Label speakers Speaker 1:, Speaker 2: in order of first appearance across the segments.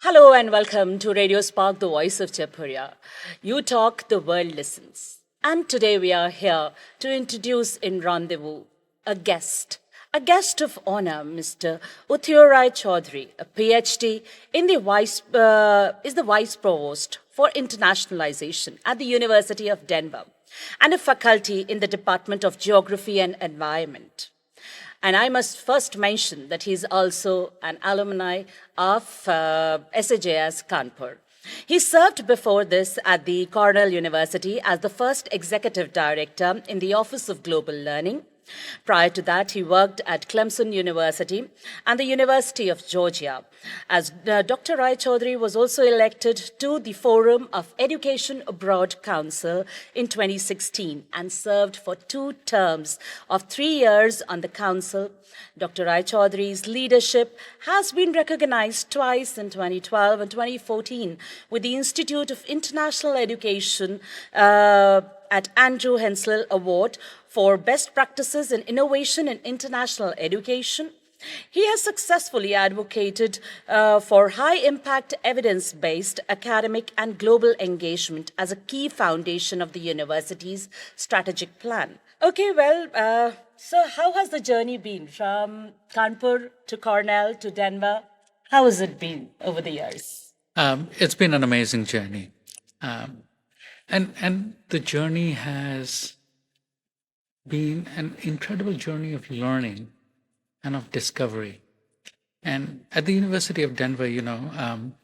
Speaker 1: Hello and welcome to Radio Spark, the voice of Jaipuria. You talk, the world listens. And today we are here to introduce in Rendezvous a guest of honor, Mr. Uttiyo Raychaudhuri, a PhD in is the Vice-provost for Internationalization at the University of Denver and a faculty in the Department of Geography and Environment. And I must first mention that he's also an alumni of SAJS Kanpur. He served before this at the Cornell University as the first executive director in the Office of Global Learning. Prior to that, he worked at Clemson University and the University of Georgia. As Dr. Raychaudhuri was also elected to the Forum of Education Abroad Council in 2016 and served for 2 terms of 3 years on the council. Dr. Raychaudhuri's leadership has been recognized twice in 2012 and 2014 with the Institute of International Education at Andrew Hensel Award for Best Practices in Innovation in International Education. He has successfully advocated for high-impact evidence-based academic and global engagement as a key foundation of the university's strategic plan. Okay, well, so how has the journey been from Kanpur to Cornell to Denver? How has it been over the years?
Speaker 2: It's been an amazing journey. And the journey has been an incredible journey of learning and of discovery. And at the University of Denver,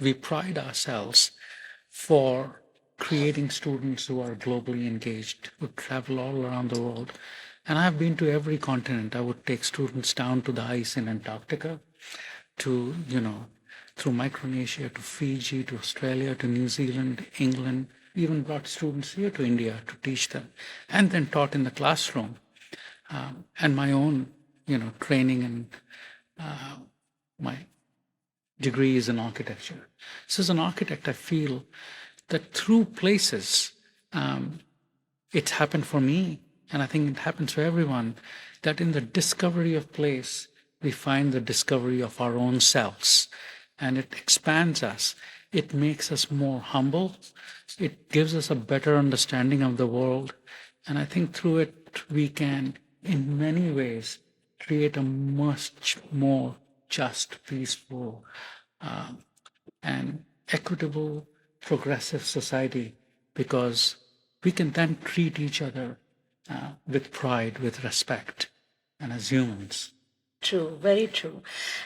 Speaker 2: we pride ourselves for creating students who are globally engaged, who travel all around the world. And I've been to every continent. I would take students down to the ice in Antarctica, to, through Micronesia, to Fiji, to Australia, to New Zealand, England, even brought students here to India to teach them, and then taught in the classroom. And my own, training and my degree is in architecture. So as an architect, I feel that through places, it's happened for me, and I think it happens for everyone, that in the discovery of place, we find the discovery of our own selves, and it expands us. It makes us more humble. It gives us a better understanding of the world. And I think through it, we can, in many ways, create a much more just, peaceful, and equitable, progressive society, because we can then treat each other with pride, with respect, and as humans.
Speaker 1: True, very true.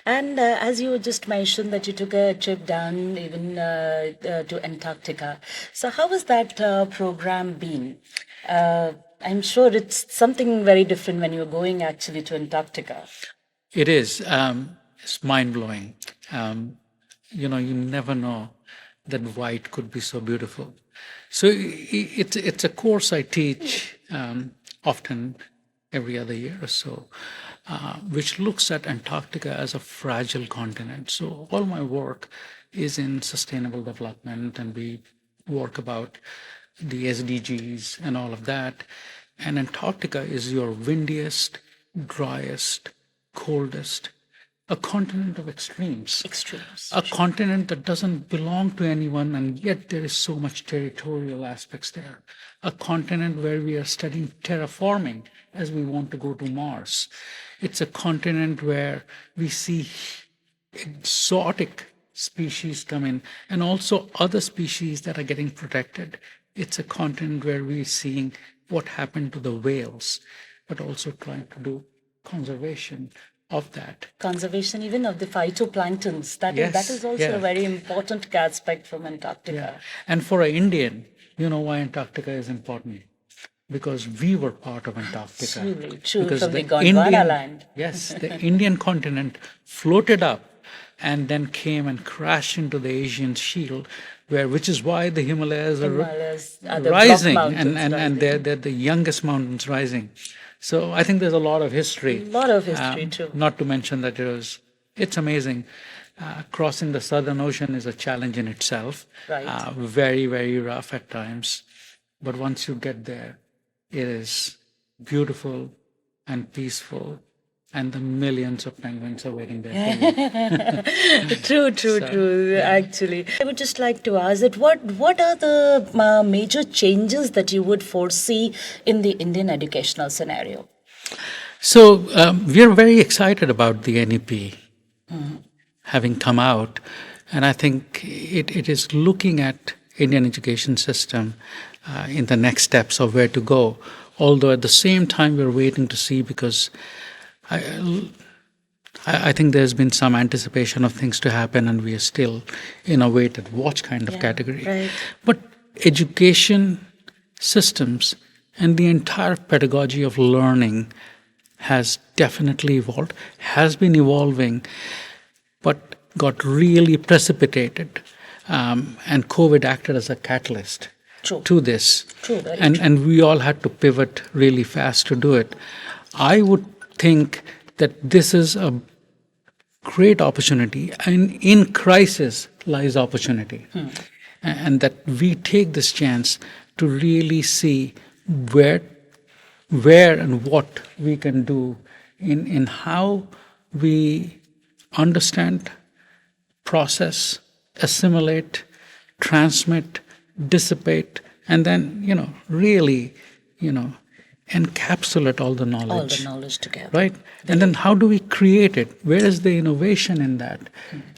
Speaker 1: And as you just mentioned that you took a trip down even to Antarctica. So how has that program been? I'm sure it's something very different when you're going actually to Antarctica.
Speaker 2: It is. It's mind-blowing. You never know that white could be so beautiful. So it's a course I teach often every other year or so, which looks at Antarctica as a fragile continent. So all my work is in sustainable development, and we work about the SDGs and all of that. And Antarctica is your windiest, driest, coldest, a continent of extremes.
Speaker 1: Extremes.
Speaker 2: A continent that doesn't belong to anyone, and yet there is so much territorial aspects there. A continent where we are studying terraforming as we want to go to Mars. It's a continent where we see exotic species come in, and also other species that are getting protected. It's a continent where we're seeing what happened to the whales, but also trying to do conservation of that.
Speaker 1: Conservation even of the phytoplanktons. That is also a very important aspect from Antarctica.
Speaker 2: Yeah. And for an Indian, you know why Antarctica is important? Because we were part of Antarctica.
Speaker 1: Absolutely true,
Speaker 2: because
Speaker 1: from the Gondwana land.
Speaker 2: Yes, the Indian continent floated up and then came and crashed into the Asian shield, which is why the Himalayas are
Speaker 1: the
Speaker 2: rising,
Speaker 1: rock
Speaker 2: and
Speaker 1: mountains
Speaker 2: they're the youngest mountains rising. So I think there's a lot of history.
Speaker 1: A lot of history too.
Speaker 2: Not to mention that it's amazing. Crossing the Southern Ocean is a challenge in itself.
Speaker 1: Right.
Speaker 2: Very, very rough at times. But once you get there, it is beautiful and peaceful and the millions of penguins are waiting there for you.
Speaker 1: True. Actually, I would just like to ask that what are the major changes that you would foresee in the Indian educational scenario?
Speaker 2: So we are very excited about the NEP having come out, and I think it is looking at Indian education system in the next steps of where to go. Although at the same time we're waiting to see, because I think there's been some anticipation of things to happen, and we are still in a wait and watch kind of category.
Speaker 1: Right.
Speaker 2: But education systems and the entire pedagogy of learning has definitely evolved, has been evolving, but got really precipitated. And COVID acted as a catalyst to this.
Speaker 1: True, very
Speaker 2: and we all had to pivot really fast to do it. I would think that this is a great opportunity, and in crisis lies opportunity. And that we take this chance to really see where and what we can do in how we understand, process, assimilate, transmit, dissipate, and then, really, encapsulate all the knowledge.
Speaker 1: All the knowledge together.
Speaker 2: Right? And then how do we create it? Where is the innovation in that?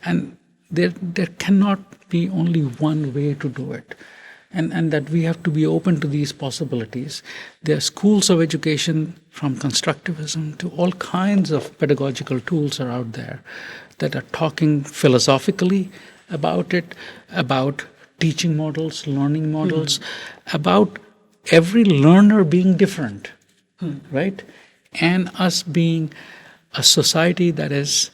Speaker 2: And there cannot be only one way to do it. And that we have to be open to these possibilities. There are schools of education, from constructivism to all kinds of pedagogical tools are out there that are talking philosophically about it, about teaching models, learning models, about every learner being different, right? And us being a society that is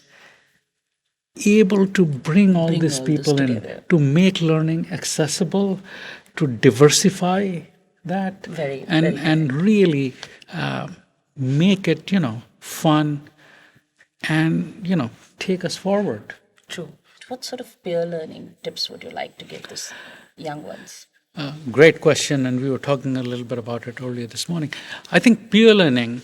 Speaker 2: able to bring all these people in,
Speaker 1: together.
Speaker 2: to make learning accessible, to diversify that, and really make it, fun, and, take us forward.
Speaker 1: True. What sort of peer learning tips would you like to give these young ones?
Speaker 2: Great question, and we were talking a little bit about it earlier this morning. I think peer learning,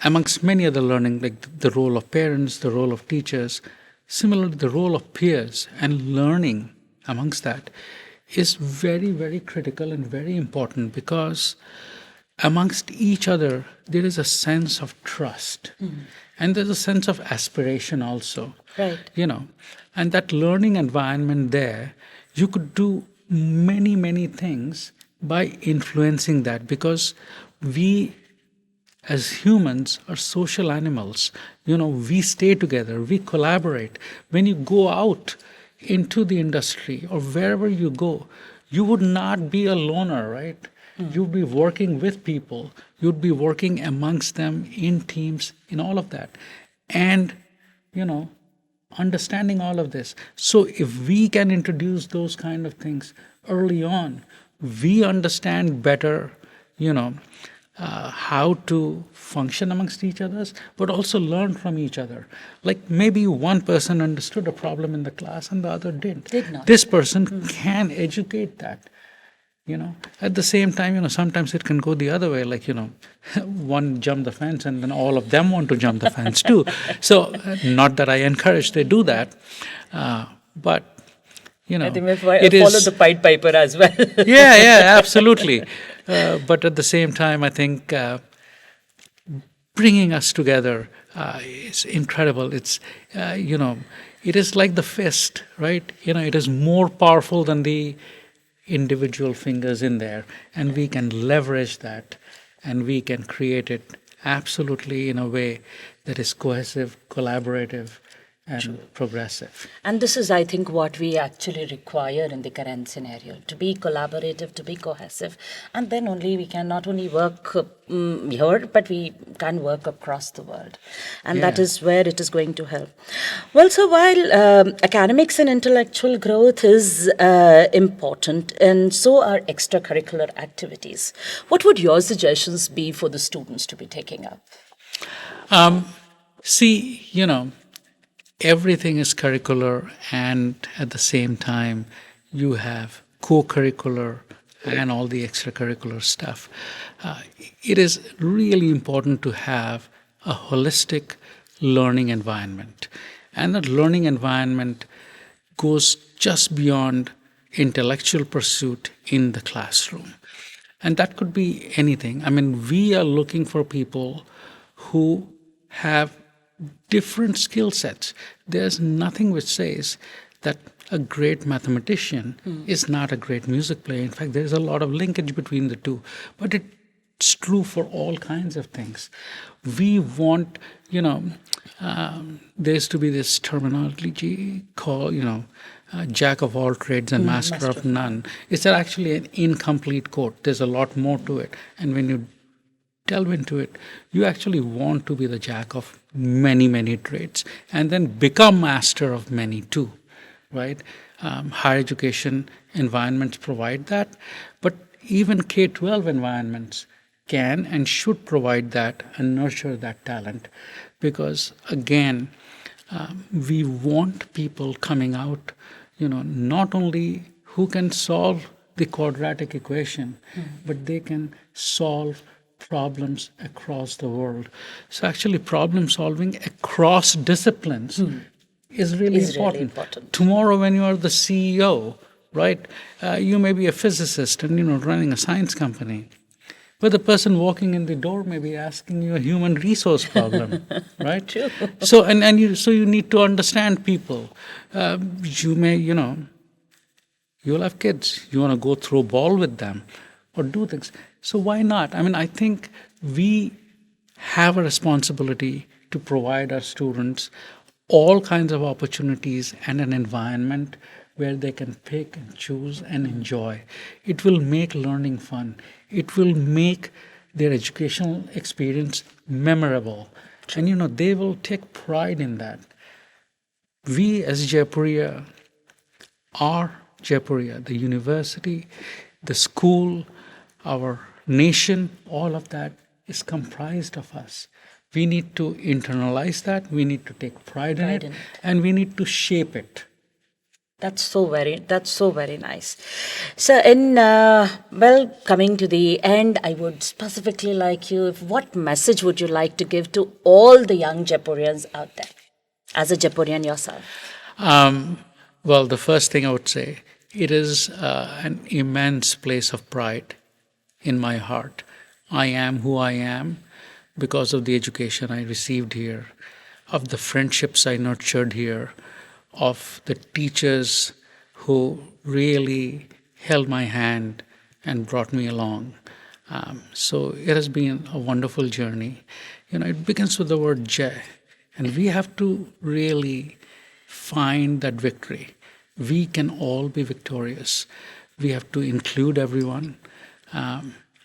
Speaker 2: amongst many other learning, like the role of parents, the role of teachers, similarly the role of peers and learning amongst that is very, very critical and very important, because amongst each other there is a sense of trust, and there's a sense of aspiration also.
Speaker 1: Right.
Speaker 2: And that learning environment there, you could do many, many things by influencing that, because we as humans are social animals. We stay together, we collaborate. When you go out into the industry or wherever you go, you would not be a loner, right? You'd be working with people, you'd be working amongst them in teams, in all of that. And, understanding all of this. So if we can introduce those kind of things early on, we understand better, how to function amongst each others, but also learn from each other. Like maybe one person understood a problem in the class and the other didn't.
Speaker 1: Did not.
Speaker 2: This person can educate that. At the same time, sometimes it can go the other way, like, one jump the fence and then all of them want to jump the fence too. So, not that I encourage they do that, but,
Speaker 1: I think we follow the Pied Piper as well.
Speaker 2: Yeah, absolutely. But at the same time, I think bringing us together is incredible. It's, it is like the fist, right? It is more powerful than the individual fingers in there, and we can leverage that, and we can create it absolutely in a way that is cohesive, collaborative, and progressive.
Speaker 1: And this is, I think, what we actually require in the current scenario, to be collaborative, to be cohesive. And then only we can not only work here, but we can work across the world. And that is where it is going to help. Well, so while academics and intellectual growth is important, and so are extracurricular activities, what would your suggestions be for the students to be taking up?
Speaker 2: Everything is curricular, and at the same time, you have co-curricular and all the extracurricular stuff. It is really important to have a holistic learning environment. And that learning environment goes just beyond intellectual pursuit in the classroom. And that could be anything. I mean, we are looking for people who have different skill sets. There's nothing which says that a great mathematician is not a great music player. In fact, there's a lot of linkage between the two. But it's true for all kinds of things. We want, there used to be this terminology called, jack of all trades and master of none. It's actually an incomplete quote. There's a lot more to it. And when you delve into it, you actually want to be the jack of many, many trades and then become master of many too, right? Higher education environments provide that, but even K-12 environments can and should provide that and nurture that talent because, again, we want people coming out, not only who can solve the quadratic equation, but they can solve problems across the world. So actually problem solving across disciplines is really important. Tomorrow when you are the CEO, right, you may be a physicist and running a science company, but the person walking in the door may be asking you a human resource problem, right?
Speaker 1: True.
Speaker 2: So you need to understand people. You may, you'll have kids. You want to go throw ball with them or do things. So why not? I mean, I think we have a responsibility to provide our students all kinds of opportunities and an environment where they can pick and choose and enjoy. It will make learning fun. It will make their educational experience memorable. And, they will take pride in that. We as Jaipuria are Jaipuria, the university, the school, our nation, all of that is comprised of us. We need to internalize that, we need to take pride in it, and we need to shape it.
Speaker 1: That's so very nice. So, coming to the end, I would specifically like what message would you like to give to all the young Jaipurians out there, as a Jaipurian yourself?
Speaker 2: Well, the first thing I would say, it is an immense place of pride in my heart. I am who I am because of the education I received here, of the friendships I nurtured here, of the teachers who really held my hand and brought me along. So it has been a wonderful journey. It begins with the word Jai, and we have to really find that victory. We can all be victorious. We have to include everyone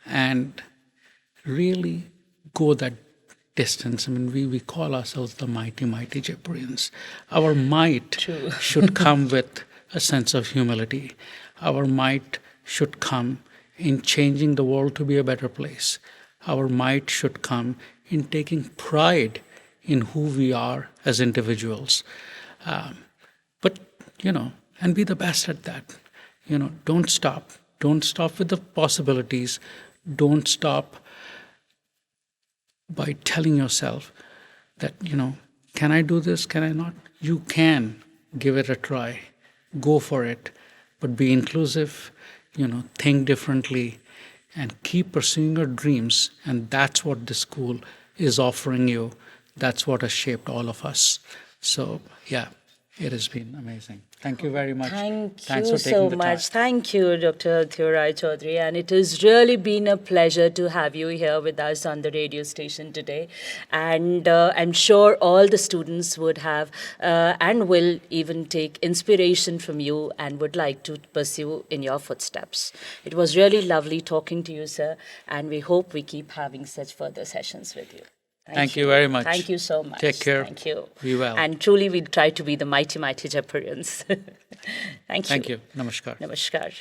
Speaker 2: and really go that distance. I mean, we call ourselves the mighty, mighty Jaipurians. Our might should come with a sense of humility. Our might should come in changing the world to be a better place. Our might should come in taking pride in who we are as individuals. But, and be the best at that. Don't stop. Don't stop with the possibilities. Don't stop by telling yourself that, can I do this? Can I not? You can give it a try. Go for it. But be inclusive, think differently, and keep pursuing your dreams. And that's what the school is offering you. That's what has shaped all of us. So, yeah, it has been amazing. Thank you very much.
Speaker 1: Thanks you so much. Thank you, Dr. Uttiyo Raychaudhuri. And it has really been a pleasure to have you here with us on the radio station today. And I'm sure all the students would have and will even take inspiration from you and would like to pursue in your footsteps. It was really lovely talking to you, sir. And we hope we keep having such further sessions with you.
Speaker 2: Thank you very much.
Speaker 1: Thank you so much.
Speaker 2: Take care.
Speaker 1: Thank you.
Speaker 2: Be well.
Speaker 1: And truly, we'll try to be the mighty, mighty Jaipurians. Thank you.
Speaker 2: Thank you. Namaskar.
Speaker 1: Namaskar.